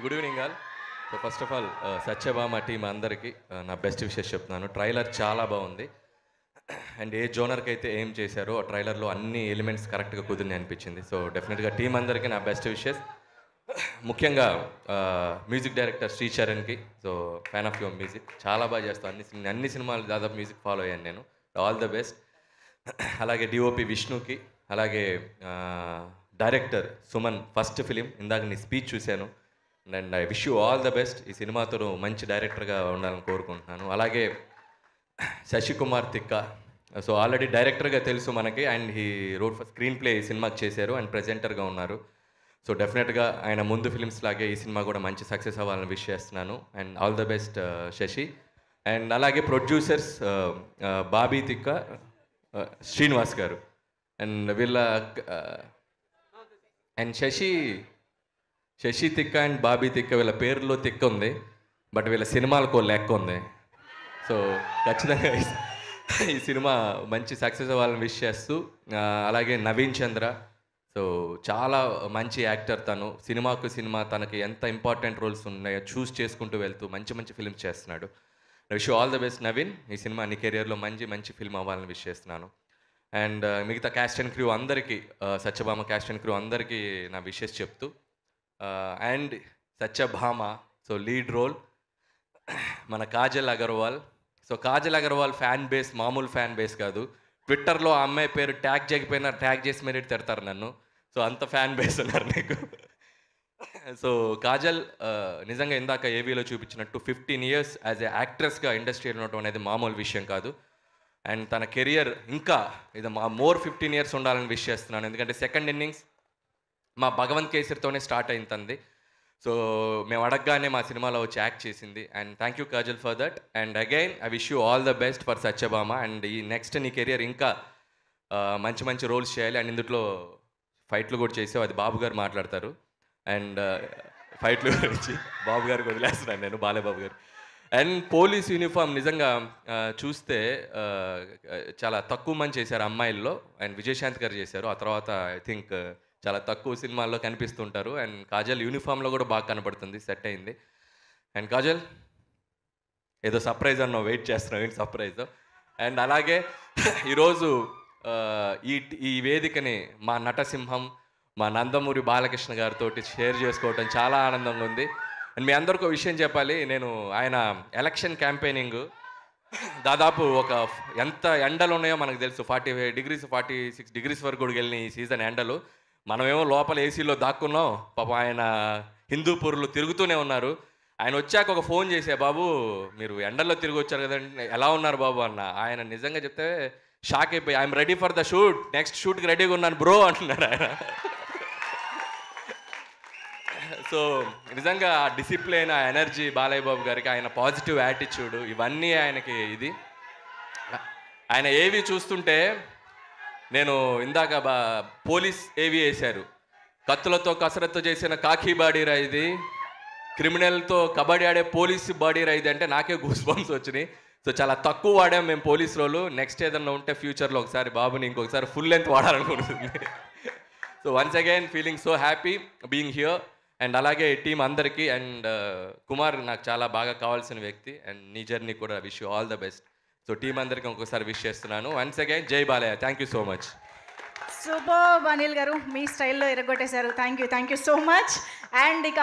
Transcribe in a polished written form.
Good evening all. So first of all Satyabhama team అందరికీ నా best wishes చెప్తున్నాను. Trailer చాలా బాగుంది. అండ్ ఏ జోనర్కి అయితే ఏం చేశారో ఆ ట్రైలర్లో అన్ని ఎలిమెంట్స్ కరెక్ట్గా కుదిరిని అనిపించింది. సో డెఫినెట్గా టీం అందరికీ నా బెస్ట్ విషెస్. ముఖ్యంగా మ్యూజిక్ డైరెక్టర్ శ్రీచరణ్కి, so fan of your music, చాలా బాగా చేస్తాను. అన్ని సినిమాలు దాదాపు మ్యూజిక్ ఫాలో అయ్యాను నేను. All the best. అలాగే డిఓపి విష్ణుకి, అలాగే డైరెక్టర్ సుమన్, ఫస్ట్ ఫిలిం, ఇందాక నీ స్పీచ్ చూశాను. And I wish you all the best. ఈ సినిమాతో మంచి డైరెక్టర్గా ఉండాలని కోరుకుంటున్నాను. అలాగే శశికుమార్ తిక్క, సో ఆల్రెడీ డైరెక్టర్గా తెలుసు మనకి, and he wrote for screen play ఈ సినిమాకి చేశారు అండ్ ప్రెజెంటర్గా ఉన్నారు. సో డెఫినెట్గా ఆయన ముందు ఫిలిమ్స్ లాగే ఈ సినిమా కూడా మంచి సక్సెస్ అవ్వాలని విష్ చేస్తున్నాను. And all the best Shashi. And అలాగే ప్రొడ్యూసర్స్ బాబీ తిక్క, శ్రీనివాస్ గారు, అండ్ వీళ్ళ అండ్ శశి తిక్క అండ్ బాబీ తిక్క, వీళ్ళ పేరులో తిక్క ఉంది, బట్ వీళ్ళ సినిమాలకు లెక్క ఉంది. సో ఖచ్చితంగా ఈ సినిమా మంచి సక్సెస్ అవ్వాలని విష్ చేస్తూ, అలాగే నవీన్ చంద్ర, సో చాలా మంచి యాక్టర్ తను. సినిమా తనకి ఎంత ఇంపార్టెంట్ రోల్స్ ఉన్నాయో చూస్ చేసుకుంటూ వెళ్తూ మంచి మంచి ఫిల్మ్స్ చేస్తున్నాడు. Wish all the best Naveen. ఈ సినిమా నీ కెరియర్లో మంచి ఫిల్మ్ అవ్వాలని విష్ చేస్తున్నాను. అండ్ మిగతా క్యాస్ట్ అండ్ క్రూ అందరికీ, సత్యభామ క్యాస్ట్ అండ్ క్రూ అందరికీ నా విషెస్ చెప్తూ, and Satyabhama so lead role మన Kajal Aggarwal. So Kajal Aggarwal fan base మామూలు ఫ్యాన్ బేస్ కాదు. ట్విట్టర్లో ఆ అమ్మాయి పేరు ట్యాగ్ చేయకపోయినా ట్యాగ్ చేసి మరీ తిడతారు నన్ను. సో అంత ఫ్యాన్ బేస్ ఉన్నారు నీకు. సో కాజల్ నిజంగా ఇందాక ఏవీలో చూపించినట్టు 15 years యాజ్ ఎ యాక్ట్రెస్గా ఇండస్ట్రీలో ఉండటం అనేది మామూలు విషయం కాదు. అండ్ తన కెరియర్ ఇంకా ఇది మోర్ 15 years ఉండాలని విష్ చేస్తున్నాను. ఎందుకంటే సెకండ్ ఇన్నింగ్స్ మా భగవంత్ కేసరితోనే స్టార్ట్ అయింది తంది. సో మేము అడగగానే మా సినిమాలో వచ్చి యాక్ట్ చేసింది. And thank you Kajal for that. And again I wish you all the best for Satyabhama. And ఈ నెక్స్ట్ నీ కెరియర్ ఇంకా మంచి రోల్స్ చేయాలి. అండ్ ఇందులో ఫైట్లు కూడా చేసావు, అది బాబు గారు మాట్లాడతారు. అండ్ ఫైట్లు గురించి బాబు గారికి వదిలేస్తున్నాను నేను, బాలేబాబు గారు. అండ్ పోలీస్ యూనిఫామ్ నిజంగా చూస్తే చాలా తక్కువ మంది చేశారు అమ్మాయిల్లో. అండ్ విజయశాంతి గారు చేశారు. ఆ తర్వాత ఐ థింక్ చాలా తక్కువ సినిమాల్లో కనిపిస్తుంటారు. అండ్ కాజల్ యూనిఫామ్లో కూడా బాగా కనపడుతుంది, సెట్ అయింది. అండ్ కాజల్ ఏదో సర్ప్రైజ్ అన్నావు, వెయిట్ చేస్తున్నావు, ఏంటి సర్ప్రైజ్. అండ్ అలాగే ఈరోజు ఈ వేదికని మా నటసింహం, మా నందమూరి బాలకృష్ణ గారితో షేర్ చేసుకోవటం చాలా ఆనందంగా ఉంది. అండ్ మీ అందరికీ విషయం చెప్పాలి, నేను ఆయన ఎలక్షన్ క్యాంపెయినింగ్ దాదాపు ఎంత ఎండలు ఉన్నాయో మనకు తెలుసు. 45 degrees 46 degrees వరకు కూడా వెళ్ళిన ఈ సీజన్ ఎండలు. మనమేమో లోపల ఏసీలో దాక్కున్నాం. పాపం ఆయన హిందూపూర్లో తిరుగుతూనే ఉన్నారు. ఆయన వచ్చాక ఒక ఫోన్ చేసే, బాబు మీరు ఎండల్లో తిరిగి వచ్చారు కదండి, ఎలా ఉన్నారు బాబు అన్న. ఆయన నిజంగా చెప్తే షాక్ అయిపోయి, I'm ready for the shoot, next షూట్కి రెడీగా ఉన్నాను బ్రో అంటున్నారు ఆయన. సో నిజంగా ఆ డిసిప్లిన్, ఆ ఎనర్జీ బాలయ్య బాబు గారికి, ఆయన పాజిటివ్ యాటిట్యూడ్, ఇవన్నీ ఆయనకి ఇది. ఆయన ఏవి చూస్తుంటే, నేను ఇందాక పోలీస్ ఏవి వేశారు, కత్తులతో కసరత్తు చేసిన కాకి బాడీరా ఇది, క్రిమినల్తో కబడ్డీ ఆడే పోలీస్ బాడీరా ఇది అంటే నాకే గూస్ బంప్స్ వచ్చినాయి. సో చాలా తక్కువ వాడాం మేము పోలీస్ రోలు. నెక్స్ట్ ఏదన్నా ఉంటే ఫ్యూచర్లో ఒకసారి బాబుని ఇంకొకసారి ఫుల్ లెంత్ వాడాలనుకుంటుంది. So once again feeling so happy being here. And అలాగే టీం అందరికీ. అండ్ కుమార్ నాకు చాలా బాగా కావాల్సిన వ్యక్తి. అండ్ నీ జర్నీ కూడా wish you all the best. So team అందరికీ ఇంకొకసారి విష్ చేస్తున్నాను. Once again Jai Balayya. Thank you so much. Super Anil గారు, మీ స్టైల్లో ఎరగొట్టేశారు. Thank you so much. And ఇక